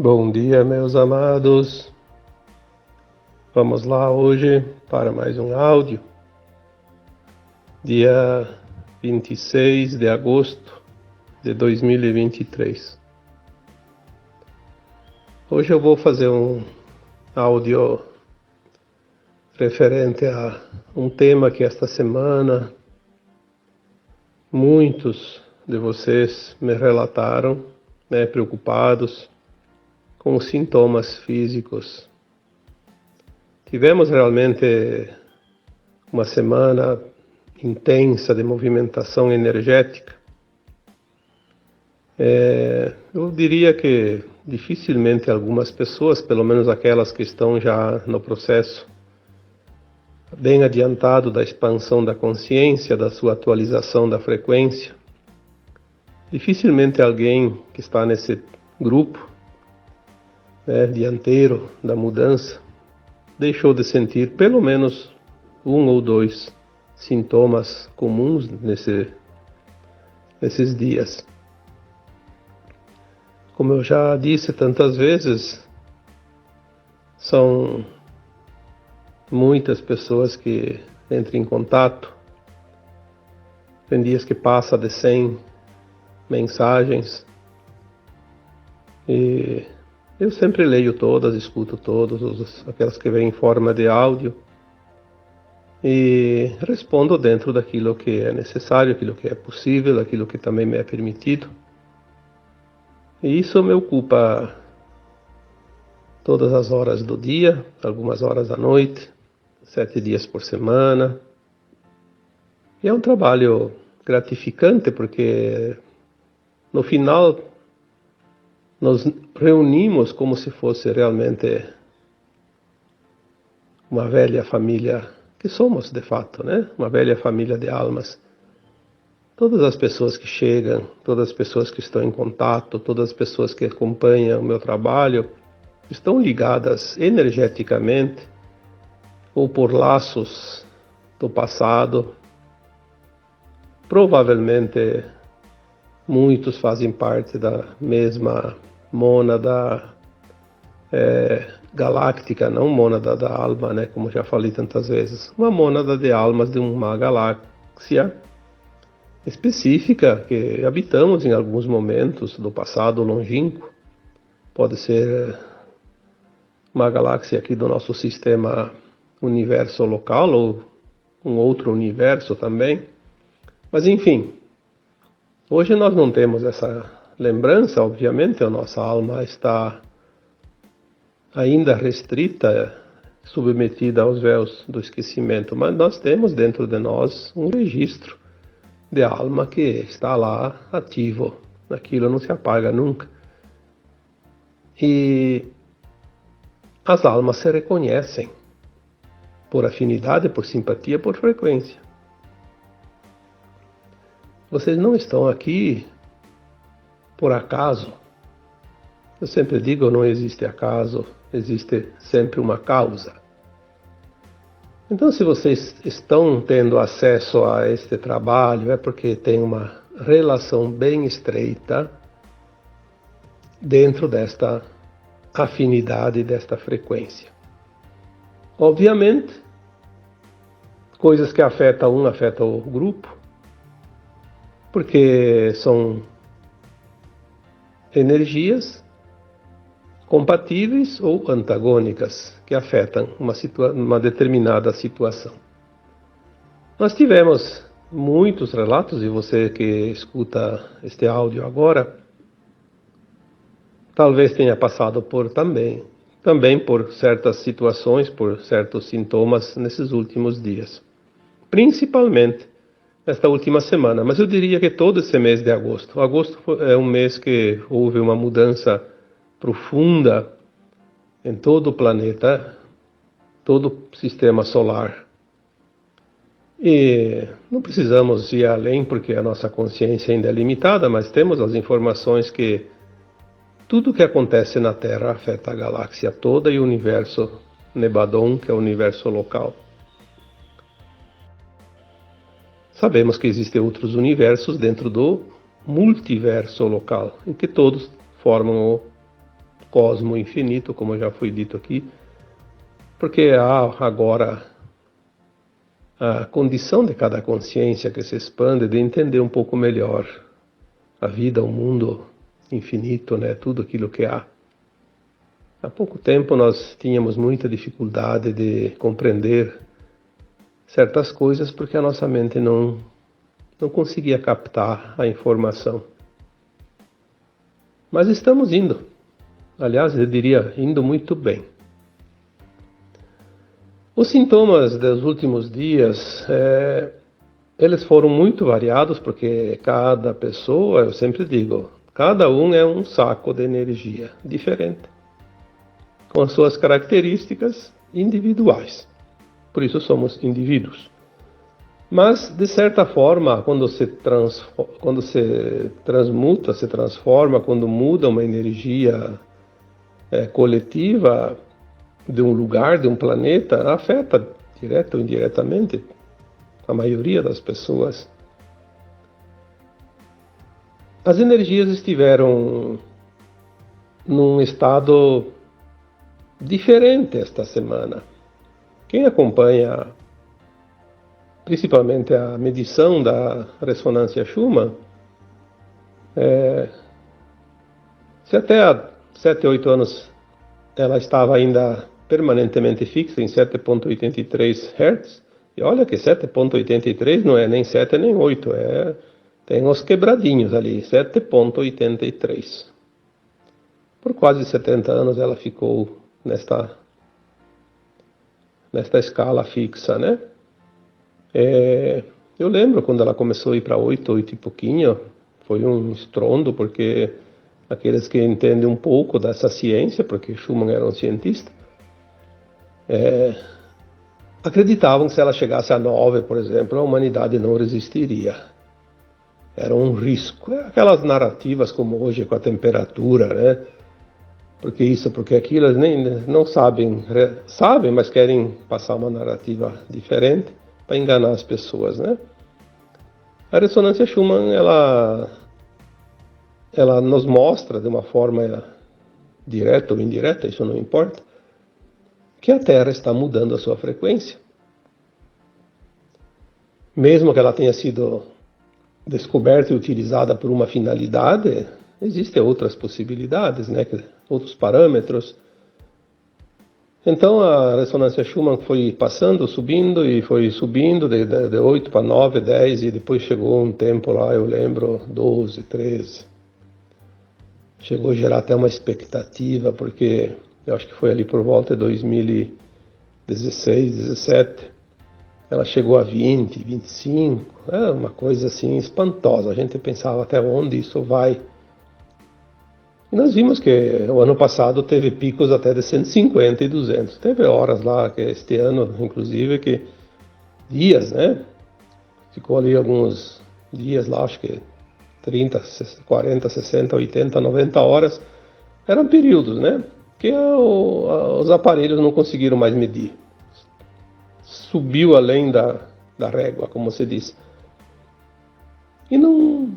Bom dia, meus amados. Vamos lá hoje para mais um áudio. Dia 26 de agosto de 2023. Hoje eu vou fazer um áudio referente a um tema que esta semana muitos de vocês me relataram, preocupados com os sintomas físicos. Tivemos realmente uma semana intensa de movimentação energética. Eu diria que dificilmente algumas pessoas, pelo menos aquelas que estão já no processo bem adiantado da expansão da consciência, da sua atualização da frequência, dificilmente alguém que está nesse grupo dianteiro da mudança deixou de sentir pelo menos um ou dois sintomas comuns nesses dias. Como eu já disse tantas vezes, são muitas pessoas que entram em contato. Tem dias que passa de 100 mensagens e eu sempre leio todas, escuto todas, aquelas que vêm em forma de áudio e respondo dentro daquilo que é necessário, aquilo que é possível, aquilo que também me é permitido. E isso me ocupa todas as horas do dia, algumas horas da noite, 7 dias por semana. E é um trabalho gratificante porque no final nos reunimos como se fosse realmente uma velha família, que somos de fato, uma velha família de almas. Todas as pessoas que chegam, todas as pessoas que estão em contato, todas as pessoas que acompanham o meu trabalho, estão ligadas energeticamente ou por laços do passado. Provavelmente muitos fazem parte da mesma mônada galáctica, não mônada da alma, como já falei tantas vezes. Uma mônada de almas de uma galáxia específica que habitamos em alguns momentos do passado longínquo. Pode ser uma galáxia aqui do nosso sistema universo local ou um outro universo também. Mas enfim, hoje nós não temos essa lembrança, obviamente, a nossa alma está ainda restrita, submetida aos véus do esquecimento, mas nós temos dentro de nós um registro de alma que está lá ativo, aquilo não se apaga nunca. E as almas se reconhecem por afinidade, por simpatia, por frequência. Vocês não estão aqui por acaso. Eu sempre digo, não existe acaso, existe sempre uma causa. Então, se vocês estão tendo acesso a este trabalho, é porque tem uma relação bem estreita dentro desta afinidade, desta frequência. Obviamente, coisas que afetam um, afetam o grupo, porque são energias compatíveis ou antagônicas que afetam uma determinada situação. Nós tivemos muitos relatos, e você que escuta este áudio agora, talvez tenha passado por também por certas situações, por certos sintomas nesses últimos dias. Principalmente nesta última semana, mas eu diria que todo esse mês de agosto. Agosto é um mês que houve uma mudança profunda em todo o planeta, todo o sistema solar. E não precisamos ir além porque a nossa consciência ainda é limitada, mas temos as informações que tudo o que acontece na Terra afeta a galáxia toda e o universo Nebadon, que é o universo local. Sabemos que existem outros universos dentro do multiverso local, em que todos formam cosmo infinito, como já foi dito aqui, porque há agora a condição de cada consciência que se expande de entender um pouco melhor a vida, o mundo infinito, né? Tudo aquilo que há. Há pouco tempo nós tínhamos muita dificuldade de compreender certas coisas porque a nossa mente não conseguia captar a informação. Mas estamos indo. Aliás, eu diria, indo muito bem. Os sintomas dos últimos dias, eles foram muito variados, porque cada pessoa, eu sempre digo, cada um é um saco de energia diferente, com as suas características individuais. Por isso somos indivíduos. Mas, de certa forma, quando se transmuta, se transforma, quando muda uma energia coletiva de um lugar, de um planeta, afeta direta ou indiretamente a maioria das pessoas. As energias estiveram num estado diferente esta semana. Quem acompanha principalmente a medição da ressonância Schumann, se até há 7, 8 anos ela estava ainda permanentemente fixa em 7,83 Hz, e olha que 7,83 não é nem 7 nem 8, tem uns quebradinhos ali, 7,83. Por quase 70 anos ela ficou nesta escala fixa, né? Eu lembro quando ela começou a ir para 8 e pouquinho, foi um estrondo, porque aqueles que entendem um pouco dessa ciência, porque Schumann era um cientista, acreditavam que se ela chegasse a 9, por exemplo, a humanidade não resistiria. Era um risco. Aquelas narrativas como hoje com a temperatura, né? Porque isso, porque aquilo, eles nem não sabem, mas querem passar uma narrativa diferente para enganar as pessoas, né? A ressonância Schumann, ela nos mostra de uma forma direta ou indireta, isso não importa, que a Terra está mudando a sua frequência. Mesmo que ela tenha sido descoberta e utilizada por uma finalidade, existem outras possibilidades, né? Outros parâmetros. Então a ressonância Schumann foi passando, subindo, e foi subindo de 8 para 9, 10, e depois chegou um tempo lá, eu lembro, 12, 13. Chegou a gerar até uma expectativa, porque eu acho que foi ali por volta de 2016, 17. Ela chegou a 20, 25, uma coisa assim espantosa. A gente pensava até onde isso vai. E nós vimos que o ano passado teve picos até de 150 e 200. Teve horas lá, que este ano, inclusive, que dias, né? Ficou ali alguns dias lá, acho que 30, 40, 60, 80, 90 horas. Eram períodos, né? Que os aparelhos não conseguiram mais medir. Subiu além da régua, como se diz. E não,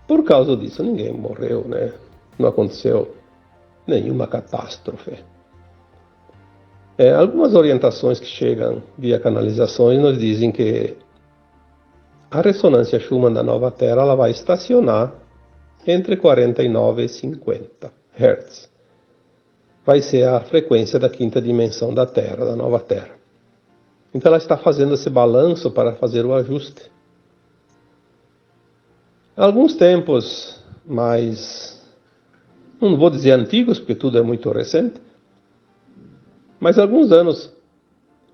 por causa disso, ninguém morreu, né? Não aconteceu nenhuma catástrofe. Algumas orientações que chegam via canalizações nos dizem que a ressonância Schumann da nova Terra ela vai estacionar entre 49 e 50 Hz. Vai ser a frequência da quinta dimensão da Terra, da nova Terra. Então ela está fazendo esse balanço para fazer o ajuste. Alguns tempos mais, não vou dizer antigos, porque tudo é muito recente, mas alguns anos,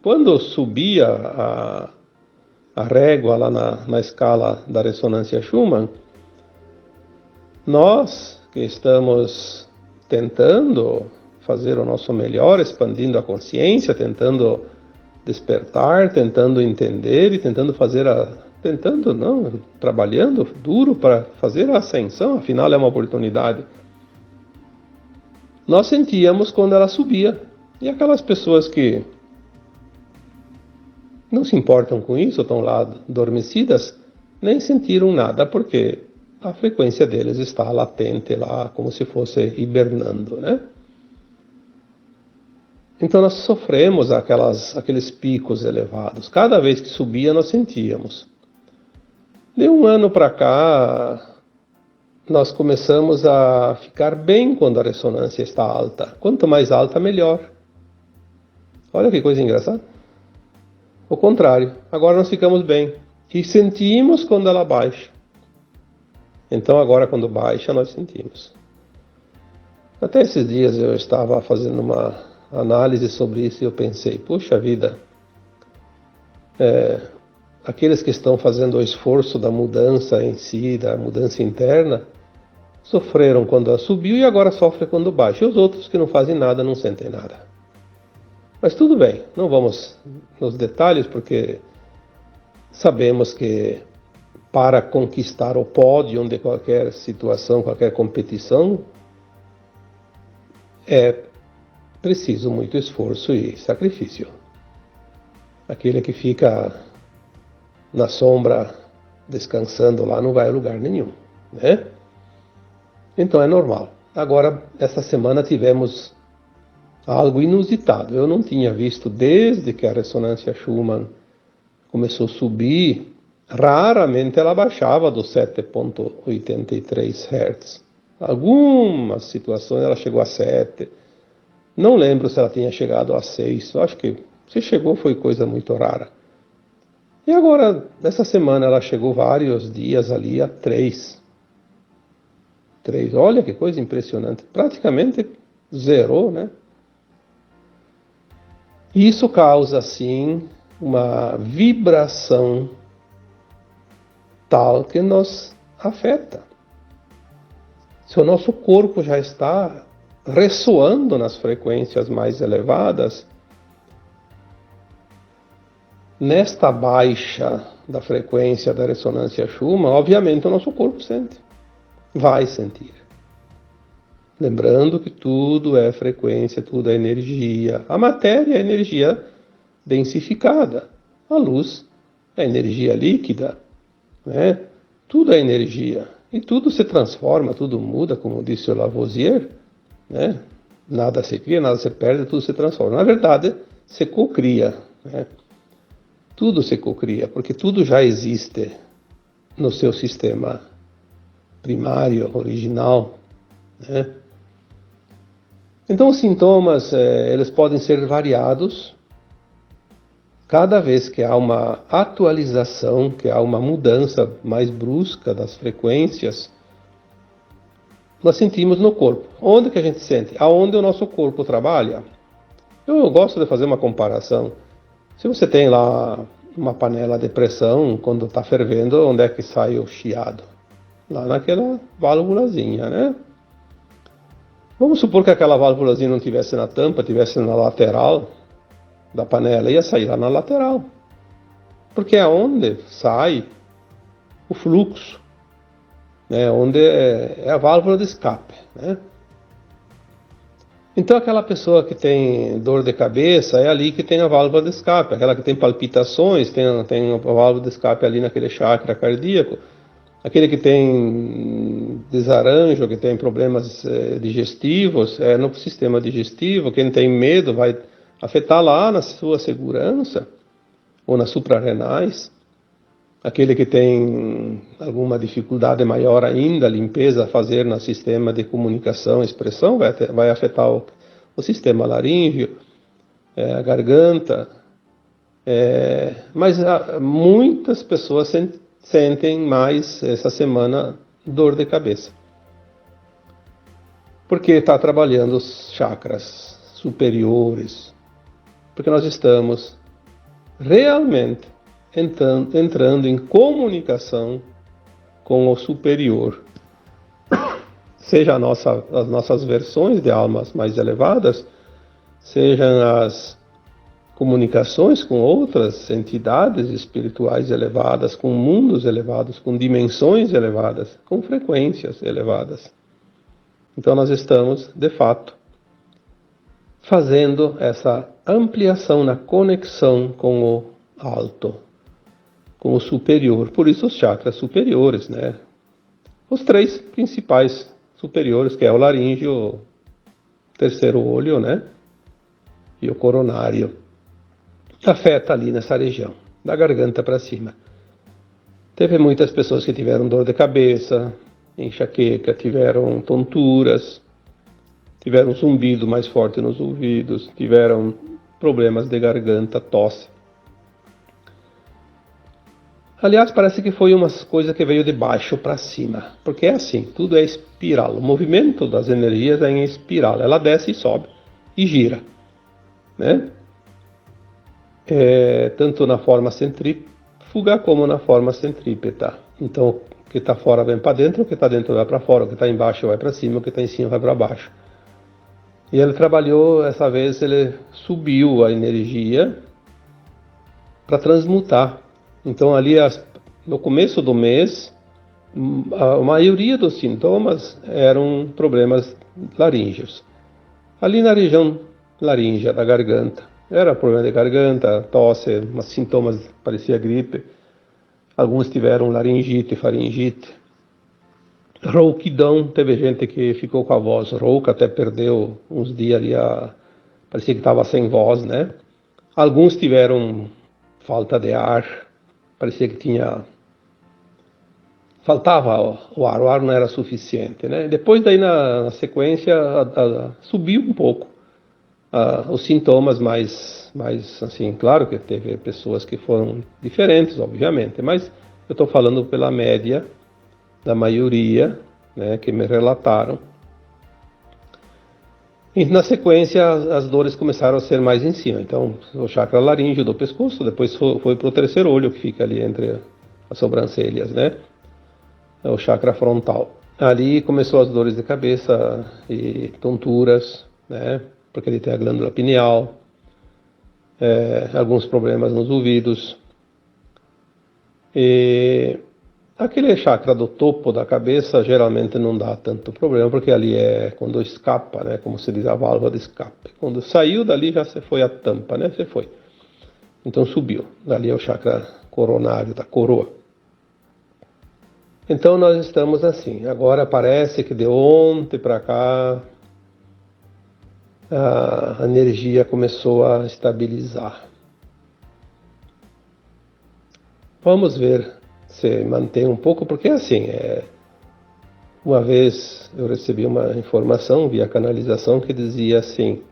quando subia a régua lá na escala da ressonância Schumann, nós que estamos tentando fazer o nosso melhor, expandindo a consciência, tentando despertar, tentando entender e trabalhando duro para fazer a ascensão, afinal é uma oportunidade. Nós sentíamos quando ela subia. E aquelas pessoas que não se importam com isso, estão lá adormecidas, nem sentiram nada, porque a frequência deles está latente lá, como se fosse hibernando, né? Então nós sofremos aqueles picos elevados. Cada vez que subia, nós sentíamos. De um ano para cá, nós começamos a ficar bem quando a ressonância está alta. Quanto mais alta, melhor. Olha que coisa engraçada. O contrário, agora nós ficamos bem. E sentimos quando ela baixa. Então agora quando baixa, nós sentimos. Até esses dias eu estava fazendo uma análise sobre isso e eu pensei, puxa vida, aqueles que estão fazendo o esforço da mudança em si, da mudança interna, sofreram quando ela subiu e agora sofrem quando baixa. E os outros que não fazem nada não sentem nada. Mas tudo bem, não vamos nos detalhes porque sabemos que para conquistar o pódio de qualquer situação, qualquer competição, é preciso muito esforço e sacrifício. Aquele que fica na sombra descansando lá não vai a lugar nenhum, né? Então é normal. Agora, essa semana tivemos algo inusitado. Eu não tinha visto desde que a ressonância Schumann começou a subir, raramente ela baixava dos 7,83 Hz. Algumas situações ela chegou a 7. Não lembro se ela tinha chegado a 6. Eu acho que se chegou foi coisa muito rara. E agora, nessa semana, ela chegou vários dias ali a 3. 3. Olha que coisa impressionante. Praticamente zerou, né? Isso causa, sim, uma vibração tal que nos afeta. Se o nosso corpo já está ressoando nas frequências mais elevadas, nesta baixa da frequência da ressonância Schumann, obviamente o nosso corpo sente, vai sentir. Lembrando que tudo é frequência, tudo é energia. A matéria é energia densificada. A luz é energia líquida, né? Tudo é energia. E tudo se transforma, tudo muda, como disse o Lavoisier, né? Nada se cria, nada se perde, tudo se transforma. Na verdade, se cocria, né? Tudo se cocria, porque tudo já existe no seu sistema primário, original, né? Então os sintomas, eles podem ser variados. Cada vez que há uma atualização, que há uma mudança mais brusca das frequências, nós sentimos no corpo. Onde que a gente sente? Aonde o nosso corpo trabalha. Eu gosto de fazer uma comparação. Se você tem lá uma panela de pressão, quando está fervendo, onde é que sai o chiado? Lá naquela válvulazinha, né? Vamos supor que aquela válvulazinha não tivesse na tampa, tivesse na lateral da panela, ia sair lá na lateral. Porque é onde sai o fluxo, né? Onde é a válvula de escape, né? Então aquela pessoa que tem dor de cabeça, é ali que tem a válvula de escape. Aquela que tem palpitações, tem a válvula de escape ali naquele chakra cardíaco. Aquele que tem desarranjo, que tem problemas digestivos, é no sistema digestivo. Quem tem medo vai afetar lá na sua segurança, ou nas suprarrenais. Aquele que tem alguma dificuldade maior ainda, limpeza a fazer no sistema de comunicação e expressão, vai afetar o sistema laríngeo, a garganta. Mas muitas pessoas sentem mais essa semana dor de cabeça. Porque está trabalhando os chakras superiores. Porque nós estamos realmente entrando em comunicação com o superior. Seja as nossas versões de almas mais elevadas, sejam as comunicações com outras entidades espirituais elevadas, com mundos elevados, com dimensões elevadas, com frequências elevadas. Então nós estamos, de fato, fazendo essa ampliação na conexão com o alto, com o superior. Por isso os chakras superiores, né? Os 3 principais superiores, que é o laríngeo, o terceiro olho, né? e o coronário afeta ali nessa região, da garganta para cima. Teve muitas pessoas que tiveram dor de cabeça, enxaqueca, tiveram tonturas, tiveram zumbido mais forte nos ouvidos, tiveram problemas de garganta, tosse. Aliás, parece que foi uma coisa que veio de baixo para cima, porque é assim, tudo é espiral. O movimento das energias é em espiral, ela desce e sobe e gira, né? Tanto na forma centrífuga como na forma centrípeta. Então, o que está fora vem para dentro, o que está dentro vai para fora, o que está embaixo vai para cima, o que está em cima vai para baixo. E ele trabalhou, essa vez ele subiu a energia para transmutar. Então ali no começo do mês, a maioria dos sintomas eram problemas laríngeos. Ali na região laríngea da garganta, era problema de garganta, tosse, sintomas parecia gripe. Alguns tiveram laringite, faringite. Rouquidão, teve gente que ficou com a voz rouca, até perdeu uns dias ali, parecia que estava sem voz, né? Alguns tiveram falta de ar, parecia que faltava o ar não era suficiente, né? Depois daí na sequência subiu um pouco os sintomas, mais assim, claro que teve pessoas que foram diferentes, obviamente, mas eu estou falando pela média da maioria, né, que me relataram. E na sequência as dores começaram a ser mais em cima. Então o chakra laríngeo do pescoço, depois foi para o terceiro olho, que fica ali entre as sobrancelhas, né? É o chakra frontal. Ali começou as dores de cabeça e tonturas, né? Porque ele tem a glândula pineal, alguns problemas nos ouvidos. E aquele chakra do topo da cabeça geralmente não dá tanto problema, porque ali é quando escapa, né? Como se diz, a válvula de escape. Quando saiu dali já se foi a tampa, né? Você foi. Então subiu. Dali é o chakra coronário, da coroa. Então nós estamos assim. Agora parece que de ontem para cá a energia começou a estabilizar. Vamos ver se mantém um pouco, porque assim, uma vez eu recebi uma informação via canalização que dizia assim,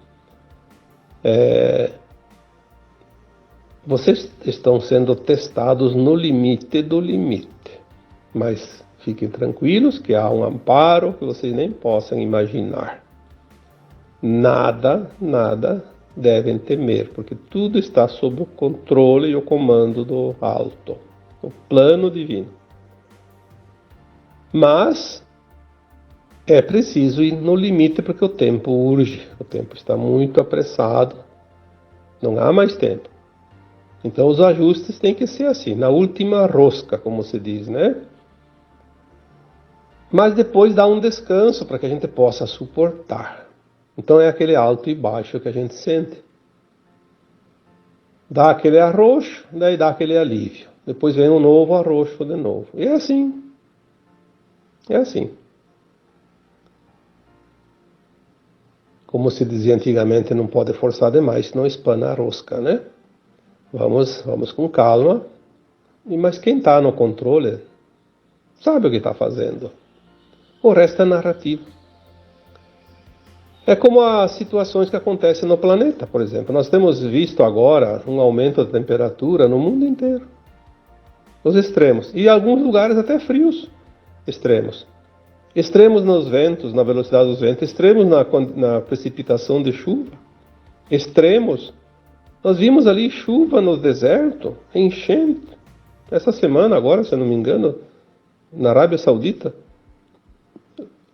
vocês estão sendo testados no limite do limite, mas fiquem tranquilos que há um amparo que vocês nem possam imaginar. Nada devem temer, porque tudo está sob o controle e o comando do alto, o plano divino. Mas é preciso ir no limite, porque o tempo urge, o tempo está muito apressado, não há mais tempo. Então os ajustes têm que ser assim, na última rosca, como se diz, né? Mas depois dá um descanso para que a gente possa suportar. Então é aquele alto e baixo que a gente sente. Dá aquele arroxo, daí dá aquele alívio. Depois vem um novo arroxo de novo. E é assim. É assim. Como se dizia antigamente, não pode forçar demais, senão espana a rosca, né? Vamos com calma. Mas quem está no controle sabe o que está fazendo. O resto é narrativa. É como as situações que acontecem no planeta, por exemplo. Nós temos visto agora um aumento da temperatura no mundo inteiro. Os extremos. E em alguns lugares até frios extremos. Extremos nos ventos, na velocidade dos ventos. Extremos na precipitação de chuva. Extremos. Nós vimos ali chuva no deserto, enchente. Essa semana agora, se eu não me engano, na Arábia Saudita.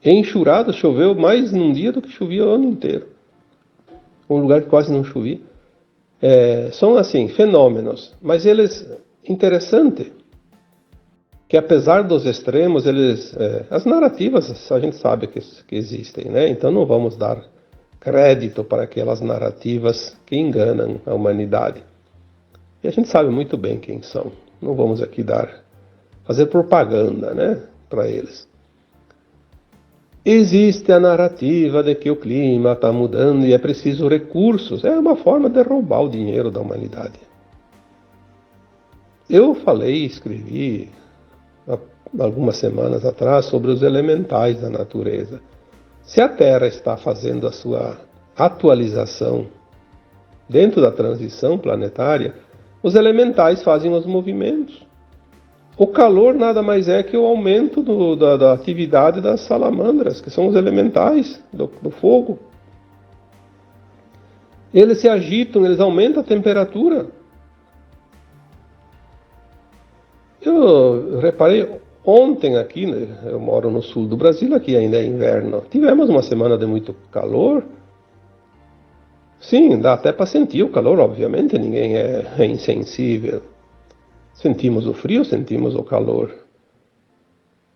Enxurrado, choveu mais num dia do que chovia o ano inteiro. Um lugar que quase não chovia. São assim, fenômenos. Mas eles, interessante, que apesar dos extremos, as narrativas a gente sabe que existem, né? Então não vamos dar crédito para aquelas narrativas que enganam a humanidade. E a gente sabe muito bem quem são. Não vamos aqui fazer propaganda, né, para eles. Existe a narrativa de que o clima está mudando e é preciso recursos. É uma forma de roubar o dinheiro da humanidade. Eu falei, escrevi há algumas semanas atrás sobre os elementais da natureza. Se a Terra está fazendo a sua atualização dentro da transição planetária, os elementais fazem os movimentos. O calor nada mais é que o aumento da atividade das salamandras, que são os elementais do fogo. Eles se agitam, eles aumentam a temperatura. Eu reparei ontem aqui, né, eu moro no sul do Brasil, aqui ainda é inverno. Tivemos uma semana de muito calor. Sim, dá até para sentir o calor, obviamente, ninguém é insensível. Sentimos o frio, sentimos o calor.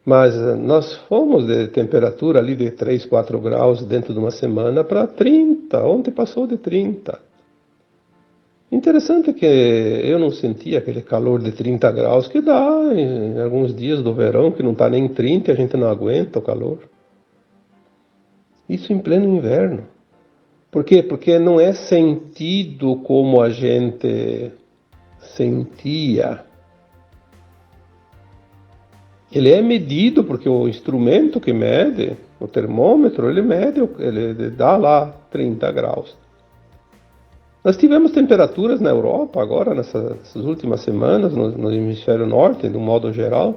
Mas nós fomos de temperatura ali de 3, 4 graus dentro de uma semana para 30. Ontem passou de 30. Interessante que eu não senti aquele calor de 30 graus que dá em alguns dias do verão, que não está nem 30 e a gente não aguenta o calor. Isso em pleno inverno. Por quê? Porque não é sentido como a gente sentia. Ele é medido porque o instrumento que mede, o termômetro, ele mede, ele dá lá 30 graus. Nós tivemos temperaturas na Europa agora, nessas últimas semanas, no hemisfério norte, de um modo geral.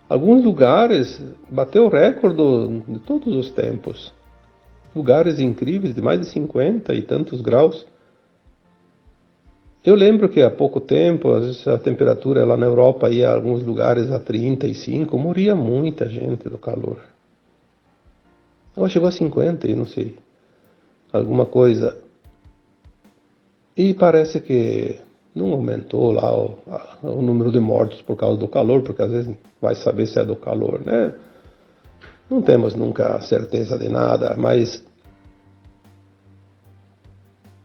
Alguns lugares bateu o recorde de todos os tempos. Lugares incríveis, de mais de 50 e tantos graus. Eu lembro que há pouco tempo, às vezes a temperatura lá na Europa ia a alguns lugares a 35, morria muita gente do calor. Ela chegou a 50, eu não sei, alguma coisa. E parece que não aumentou lá o número de mortos por causa do calor, porque às vezes vai saber se é do calor, né? Não temos nunca certeza de nada, mas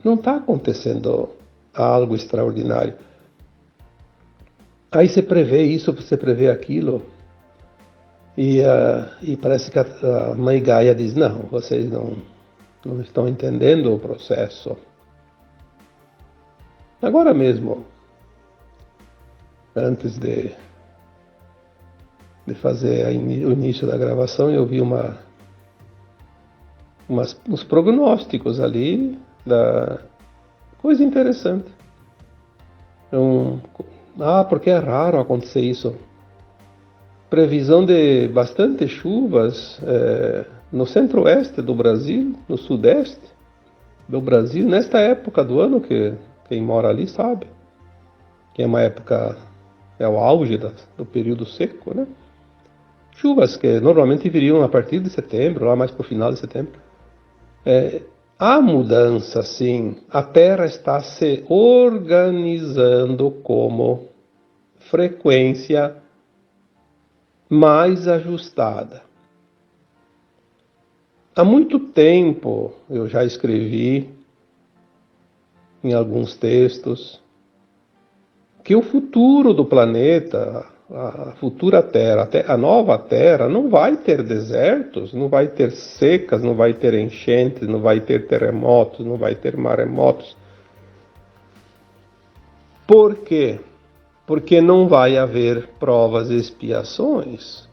não está acontecendo algo extraordinário. Aí você prevê isso, você prevê aquilo, e parece que a mãe Gaia diz, não, vocês não estão entendendo o processo. Agora mesmo, antes de fazer o início da gravação, eu vi uns prognósticos ali da coisa interessante. Porque é raro acontecer isso. Previsão de bastante chuvas no centro-oeste do Brasil, no sudeste do Brasil, nesta época do ano, que quem mora ali sabe, que é uma época, é o auge do período seco, né? Chuvas que normalmente viriam a partir de setembro, lá mais para o final de setembro. Há mudança, sim. A Terra está se organizando como frequência mais ajustada. Há muito tempo eu já escrevi em alguns textos que o futuro do planeta, a futura Terra, a nova Terra, não vai ter desertos, não vai ter secas, não vai ter enchentes, não vai ter terremotos, não vai ter maremotos. Por quê? Porque não vai haver provas e expiações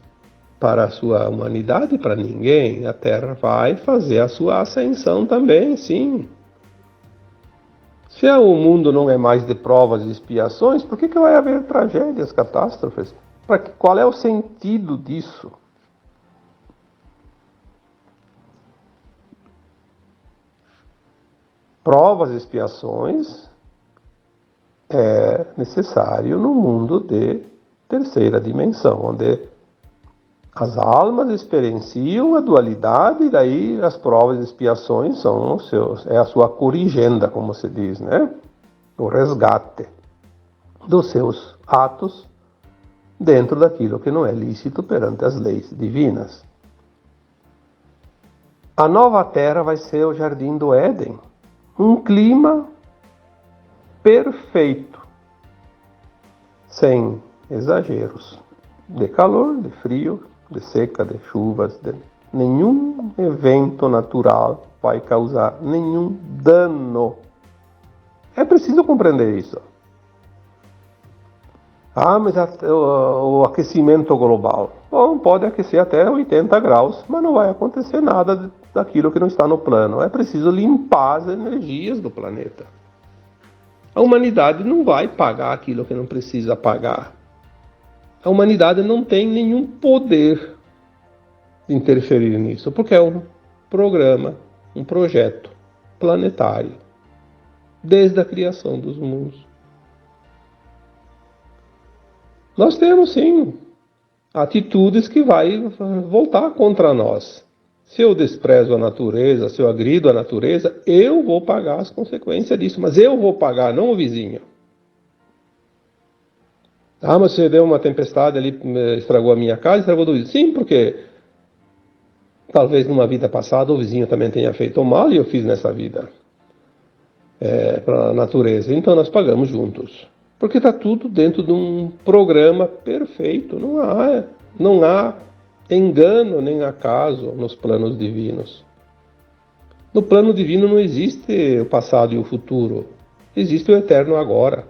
para a sua humanidade, para ninguém. A Terra vai fazer a sua ascensão também, sim. Se o mundo não é mais de provas e expiações, por que vai haver tragédias, catástrofes? Qual é o sentido disso? Provas e expiações é necessário no mundo de terceira dimensão, onde as almas experienciam a dualidade, e daí as provas e expiações são é a sua corrigenda, como se diz, né? O resgate dos seus atos dentro daquilo que não é lícito perante as leis divinas. A nova Terra vai ser o Jardim do Éden, um clima perfeito, sem exageros de calor, de frio, de seca, de chuvas, de Nenhum evento natural vai causar nenhum dano. É preciso compreender isso. Mas o aquecimento global. Bom, pode aquecer até 80 graus, mas não vai acontecer nada daquilo que não está no plano. É preciso limpar as energias do planeta. A humanidade não vai pagar aquilo que não precisa pagar. A humanidade não tem nenhum poder de interferir nisso, porque é um programa, um projeto planetário, desde a criação dos mundos. Nós temos, sim, atitudes que vai voltar contra nós. Se eu desprezo a natureza, se eu agrido a natureza, eu vou pagar as consequências disso, mas eu vou pagar, não o vizinho. Mas você deu uma tempestade ali, estragou a minha casa, estragou do vizinho. Sim, porque talvez numa vida passada o vizinho também tenha feito mal e eu fiz nessa vida para a natureza. Então nós pagamos juntos. Porque está tudo dentro de um programa perfeito. Não há engano nem acaso nos planos divinos. No plano divino não existe o passado e o futuro. Existe o eterno agora.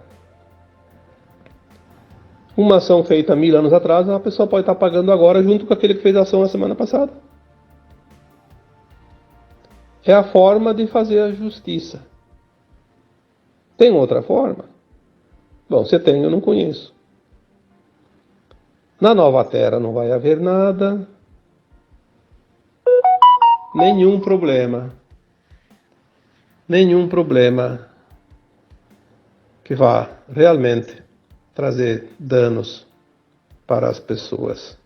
Uma ação feita 1000 anos atrás, a pessoa pode estar pagando agora junto com aquele que fez a ação na semana passada. É a forma de fazer a justiça. Tem outra forma? Bom, você tem, eu não conheço. Na nova terra não vai haver nada, nenhum problema que vá realmente trazer danos para as pessoas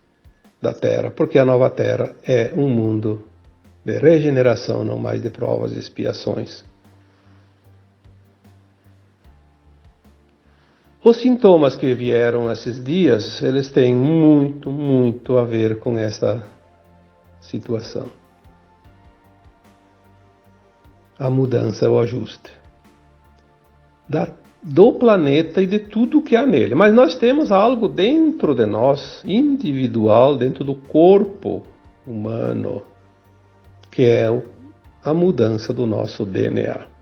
da terra, porque a nova terra é um mundo de regeneração, não mais de provas e expiações. Os sintomas que vieram esses dias, eles têm muito a ver com essa situação. A mudança, o ajuste do planeta e de tudo que há nele. Mas nós temos algo dentro de nós, individual, dentro do corpo humano, que é a mudança do nosso DNA.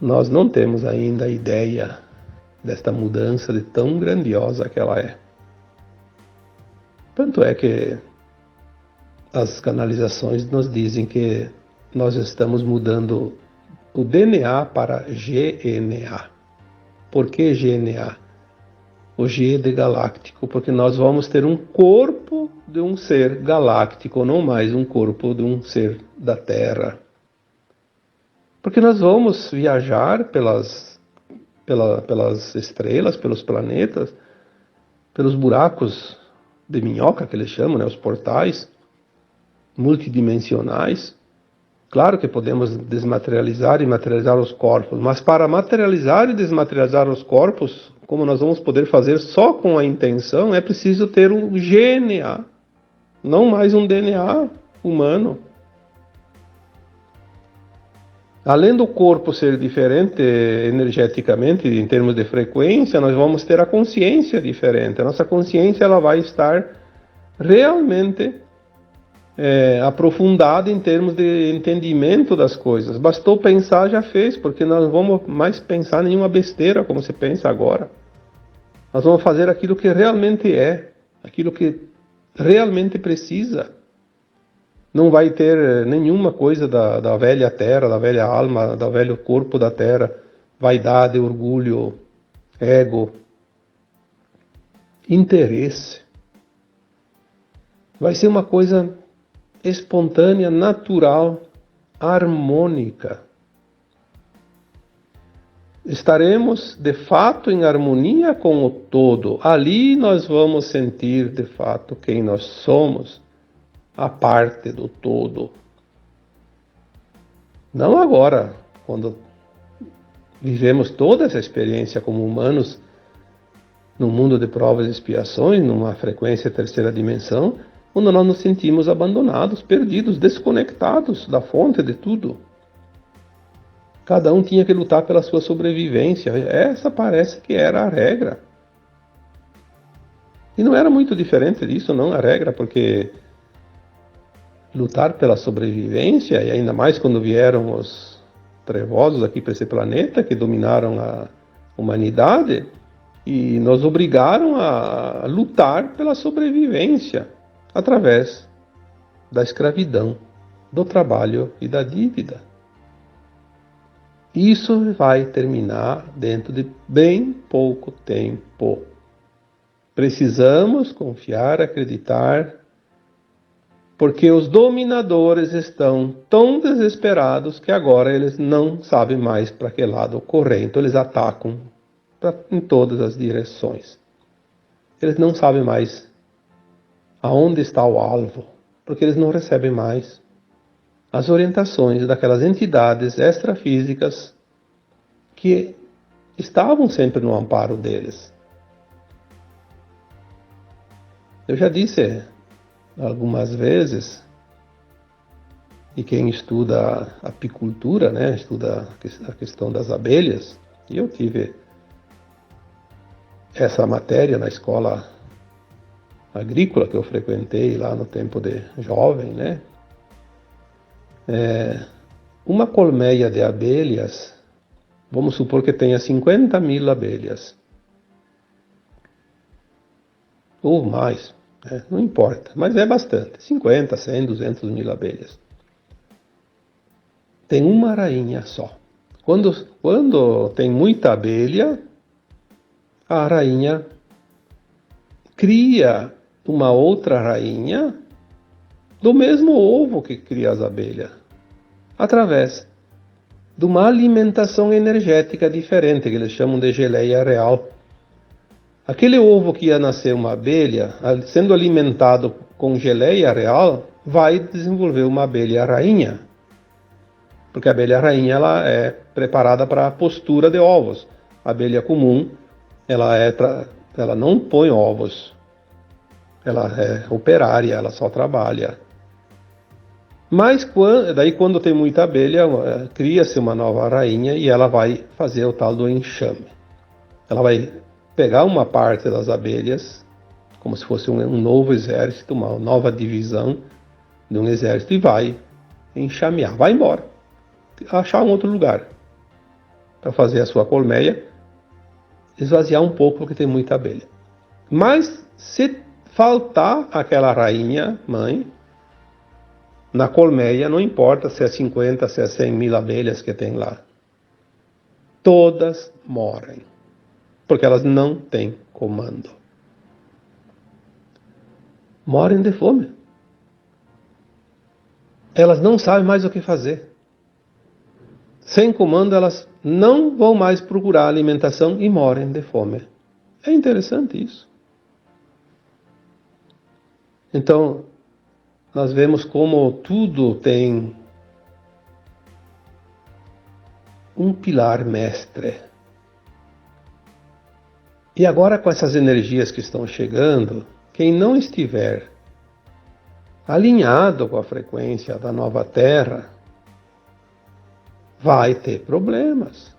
Nós não temos ainda a ideia desta mudança de tão grandiosa que ela é. Tanto é que as canalizações nos dizem que nós estamos mudando o DNA para GNA. Por que GNA? O G de galáctico, porque nós vamos ter um corpo de um ser galáctico, não mais um corpo de um ser da Terra. Porque nós vamos viajar pelas estrelas, pelos planetas, pelos buracos de minhoca, que eles chamam, né, os portais multidimensionais. Claro que podemos desmaterializar e materializar os corpos, mas para materializar e desmaterializar os corpos, como nós vamos poder fazer só com a intenção, é preciso ter um GNA, não mais um DNA humano. Além do corpo ser diferente energeticamente, em termos de frequência, nós vamos ter a consciência diferente. A nossa consciência ela vai estar realmente aprofundada em termos de entendimento das coisas. Bastou pensar, já fez, porque nós não vamos mais pensar nenhuma besteira como se pensa agora. Nós vamos fazer aquilo que realmente é, aquilo que realmente precisa. Não vai ter nenhuma coisa da velha terra, da velha alma, do velho corpo da terra, vaidade, orgulho, ego, interesse. Vai ser uma coisa espontânea, natural, harmônica. Estaremos de fato em harmonia com o todo. Ali nós vamos sentir de fato quem nós somos, a parte do todo. Não agora, quando vivemos toda essa experiência como humanos, no mundo de provas e expiações, numa frequência terceira dimensão, quando nós nos sentimos abandonados, perdidos, desconectados da fonte de tudo. Cada um tinha que lutar pela sua sobrevivência. Essa parece que era a regra. E não era muito diferente disso, não, a regra, porque lutar pela sobrevivência, e ainda mais quando vieram os trevosos aqui para esse planeta, que dominaram a humanidade, e nos obrigaram a lutar pela sobrevivência através da escravidão, do trabalho e da dívida. Isso vai terminar dentro de bem pouco tempo. Precisamos confiar, acreditar, porque os dominadores estão tão desesperados que agora eles não sabem mais para que lado correr. Então eles atacam em todas as direções. Eles não sabem mais aonde está o alvo, porque eles não recebem mais as orientações daquelas entidades extrafísicas que estavam sempre no amparo deles. Eu já disse algumas vezes, e quem estuda apicultura, né, estuda a questão das abelhas, e eu tive essa matéria na escola agrícola que eu frequentei lá no tempo de jovem, né? Uma colmeia de abelhas, vamos supor que tenha 50.000 abelhas, ou mais, né? Não importa, mas é bastante, 50, 100, 200 mil abelhas. Tem uma rainha só. Quando tem muita abelha, a rainha cria uma outra rainha do mesmo ovo que cria as abelhas, através de uma alimentação energética diferente, que eles chamam de geleia real. Aquele ovo que ia nascer uma abelha, sendo alimentado com geleia real, vai desenvolver uma abelha rainha. Porque a abelha rainha ela é preparada para a postura de ovos. A abelha comum, ela não põe ovos. Ela é operária, ela só trabalha. Mas daí quando tem muita abelha, cria-se uma nova rainha e ela vai fazer o tal do enxame. Ela vai pegar uma parte das abelhas, como se fosse um novo exército, uma nova divisão de um exército, e vai enxamear, vai embora, achar um outro lugar para fazer a sua colmeia, esvaziar um pouco porque tem muita abelha. Mas se faltar aquela rainha mãe na colmeia, não importa se é 50, se é 100 mil abelhas que tem lá, todas morrem, porque elas não têm comando. Morrem de fome. Elas não sabem mais o que fazer. Sem comando, elas não vão mais procurar alimentação e morrem de fome. É interessante isso. Então, nós vemos como tudo tem um pilar mestre. E agora, com essas energias que estão chegando, quem não estiver alinhado com a frequência da nova Terra vai ter problemas.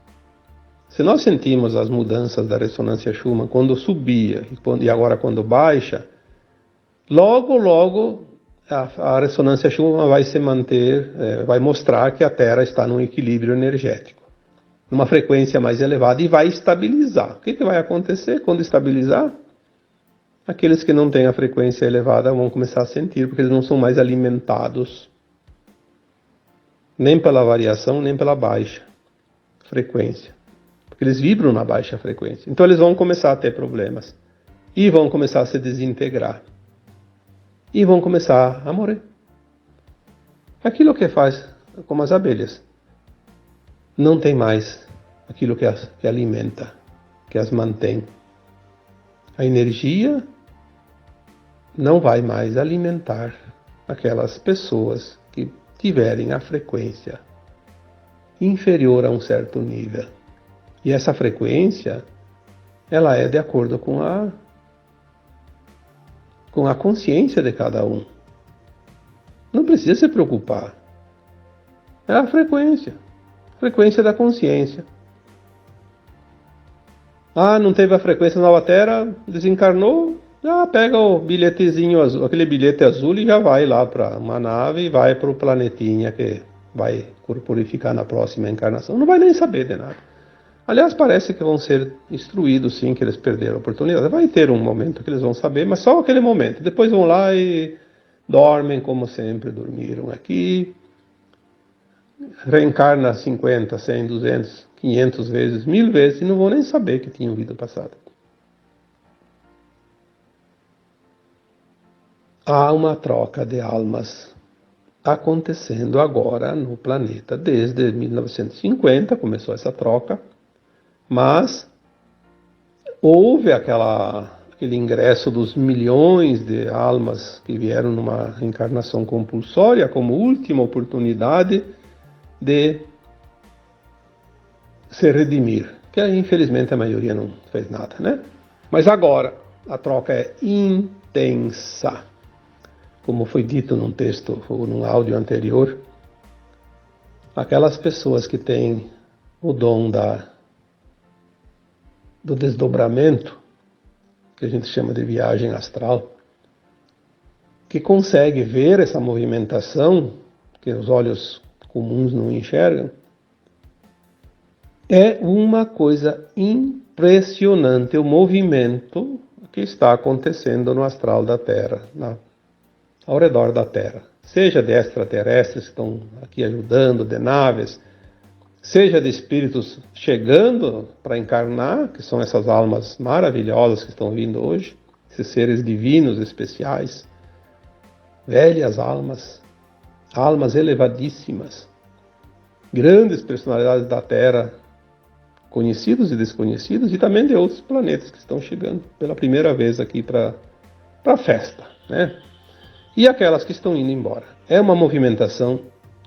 Se nós sentimos as mudanças da ressonância Schumann quando subia e agora quando baixa, logo a ressonância Schumann vai se manter, vai mostrar que a Terra está num equilíbrio energético, numa frequência mais elevada, e vai estabilizar. O que vai acontecer quando estabilizar? Aqueles que não têm a frequência elevada vão começar a sentir, porque eles não são mais alimentados nem pela variação, nem pela baixa frequência, porque eles vibram na baixa frequência. Então eles vão começar a ter problemas e vão começar a se desintegrar e vão começar a morrer. Aquilo que faz como as abelhas, não tem mais aquilo que alimenta, que as mantém. A energia não vai mais alimentar aquelas pessoas que tiverem a frequência inferior a um certo nível. E essa frequência, ela é de acordo com a consciência de cada um. Não precisa se preocupar. É a frequência da consciência. Ah, não teve a frequência na nova Terra, desencarnou, Já pega o bilhetezinho azul, aquele bilhete azul e já vai lá para uma nave e vai para o planetinha que vai corporificar na próxima encarnação. Não vai nem saber de nada. Aliás, parece que vão ser instruídos sim que eles perderam a oportunidade. Vai ter um momento que eles vão saber, mas só aquele momento. Depois vão lá e dormem como sempre dormiram aqui. Reencarna 50, 100, 200, 500 vezes, 1000 vezes e não vão nem saber que tinham vida passada. Há uma troca de almas acontecendo agora no planeta. Desde 1950 começou essa troca, mas houve aquele ingresso dos milhões de almas que vieram numa reencarnação compulsória como última oportunidade de se redimir, que infelizmente a maioria não fez nada, né? Mas agora a troca é intensa. Como foi dito num texto ou num áudio anterior, aquelas pessoas que têm o dom do desdobramento, que a gente chama de viagem astral, que consegue ver essa movimentação que os olhos comuns não enxergam, é uma coisa impressionante o movimento que está acontecendo no astral da Terra, ao redor da Terra. Seja de extraterrestres que estão aqui ajudando, de naves, seja de espíritos chegando para encarnar, que são essas almas maravilhosas que estão vindo hoje, esses seres divinos especiais, velhas almas, almas elevadíssimas, grandes personalidades da Terra, conhecidos e desconhecidos, e também de outros planetas que estão chegando pela primeira vez aqui para a festa, né? E aquelas que estão indo embora. É uma movimentação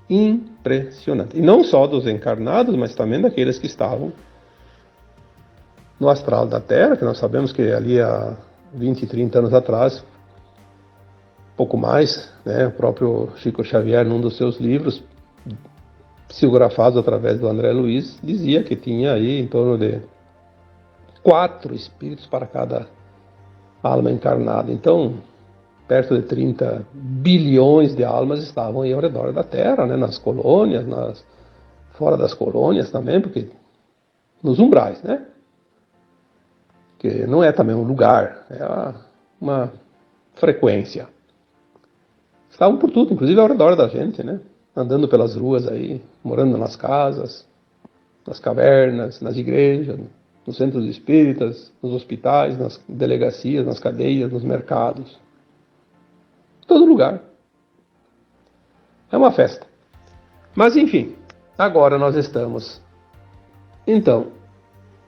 impressionante. E não só dos encarnados, mas também daqueles que estavam no astral da Terra, que nós sabemos que ali há 20, 30 anos atrás, pouco mais, né, o próprio Chico Xavier, num dos seus livros, psicografados através do André Luiz, dizia que tinha aí em torno de 4 espíritos para cada alma encarnada. Então, perto de 30 bilhões de almas estavam aí ao redor da Terra, né, nas colônias, fora das colônias também, porque nos umbrais, né? Que não é também um lugar, é uma frequência. Estavam por tudo, inclusive ao redor da gente, né? Andando pelas ruas aí, morando nas casas, nas cavernas, nas igrejas, nos centros espíritas, nos hospitais, nas delegacias, nas cadeias, nos mercados. Todo lugar. É uma festa. Mas enfim, agora nós estamos, então,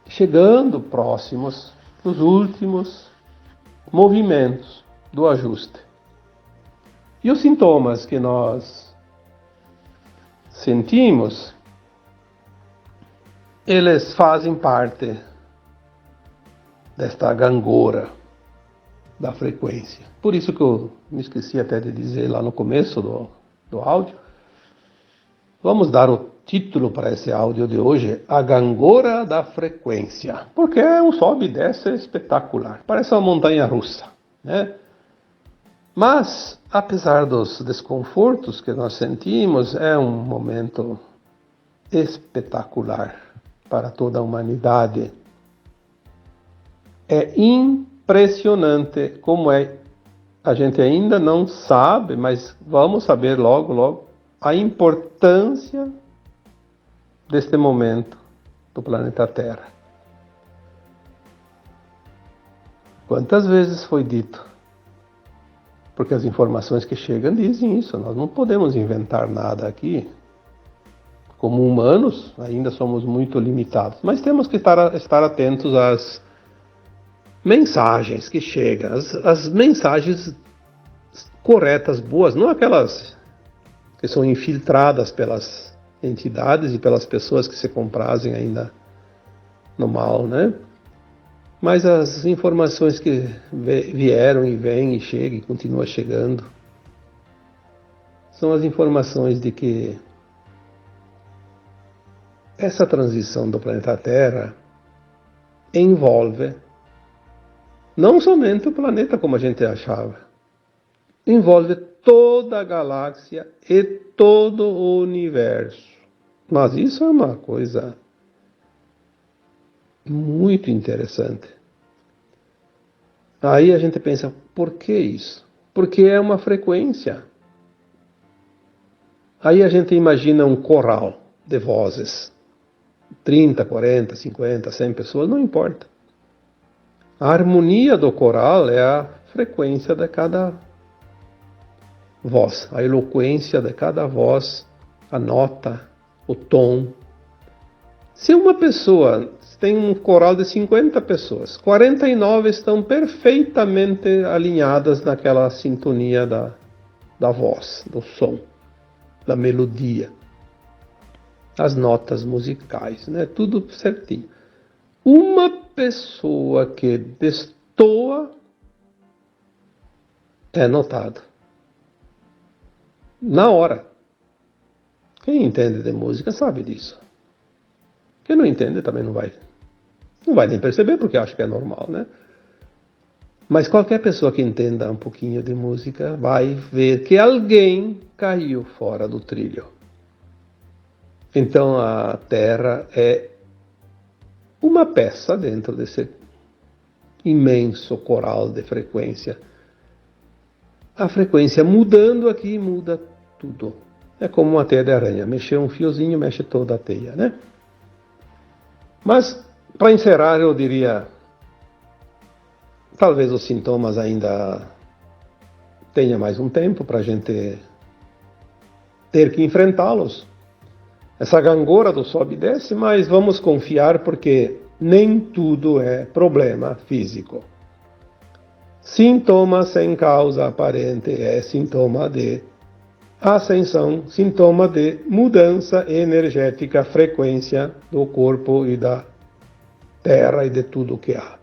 chegando próximos dos últimos movimentos do ajuste. E os sintomas que nós sentimos, eles fazem parte desta gangorra da frequência. Por isso que eu me esqueci até de dizer lá no começo do áudio. Vamos dar o título para esse áudio de hoje, A Gangorra da Frequência, porque é um sobe e desce espetacular, parece uma montanha russa, né? Mas, apesar dos desconfortos que nós sentimos, é um momento espetacular para toda a humanidade. É impressionante como a gente ainda não sabe, mas vamos saber logo, logo, a importância deste momento do planeta Terra. Quantas vezes foi dito? Porque as informações que chegam dizem isso, nós não podemos inventar nada aqui. Como humanos, ainda somos muito limitados, mas temos que estar atentos às mensagens que chegam, as mensagens corretas, boas, não aquelas que são infiltradas pelas entidades e pelas pessoas que se comprazem ainda no mal, né? Mas as informações que vieram e vêm e chegam e continuam chegando são as informações de que essa transição do planeta Terra envolve Não somente o planeta como a gente achava. Envolve toda a galáxia e todo o universo. Mas isso é uma coisa muito interessante. Aí a gente pensa, por que isso? Porque é uma frequência. Aí a gente imagina um coral de vozes. 30, 40, 50, 100 pessoas, não importa. A harmonia do coral é a frequência de cada voz, a eloquência de cada voz, a nota, o tom. Se uma pessoa tem um coral de 50 pessoas, 49 estão perfeitamente alinhadas naquela sintonia da voz, do som, da melodia, as notas musicais, né? Tudo certinho. Uma pessoa que destoa é notado. Na hora. Quem entende de música sabe disso. Quem não entende também não vai nem perceber, porque acha que é normal, né? Mas qualquer pessoa que entenda um pouquinho de música vai ver que alguém caiu fora do trilho. Então a Terra é uma peça dentro desse imenso coral de frequência. A frequência mudando aqui muda tudo. É como uma teia de aranha. Mexer um fiozinho, mexe toda a teia, né? Mas, para encerrar, eu diria, talvez os sintomas ainda tenha mais um tempo para a gente ter que enfrentá-los. Essa gangorra do sobe e desce, mas vamos confiar porque nem tudo é problema físico. Sintoma sem causa aparente é sintoma de ascensão, sintoma de mudança energética, frequência do corpo e da terra e de tudo o que há.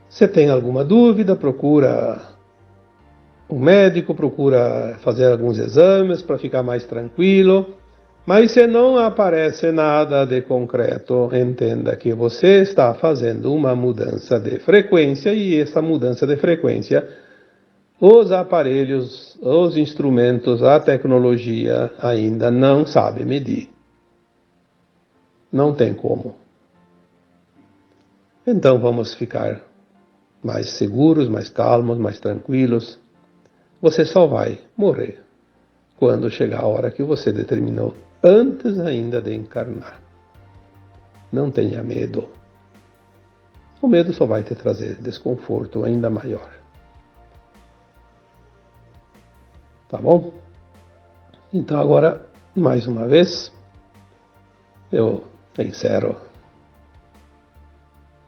Se tem alguma dúvida, procura um médico, procura fazer alguns exames para ficar mais tranquilo. Mas se não aparece nada de concreto, entenda que você está fazendo uma mudança de frequência e essa mudança de frequência, os aparelhos, os instrumentos, a tecnologia ainda não sabe medir. Não tem como. Então vamos ficar mais seguros, mais calmos, mais tranquilos. Você só vai morrer quando chegar a hora que você determinou, antes ainda de encarnar. Não tenha medo. O medo só vai te trazer desconforto ainda maior. Tá bom? Então agora, mais uma vez, eu encerro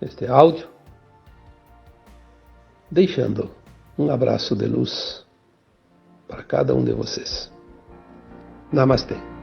este áudio, deixando um abraço de luz para cada um de vocês. Namastê.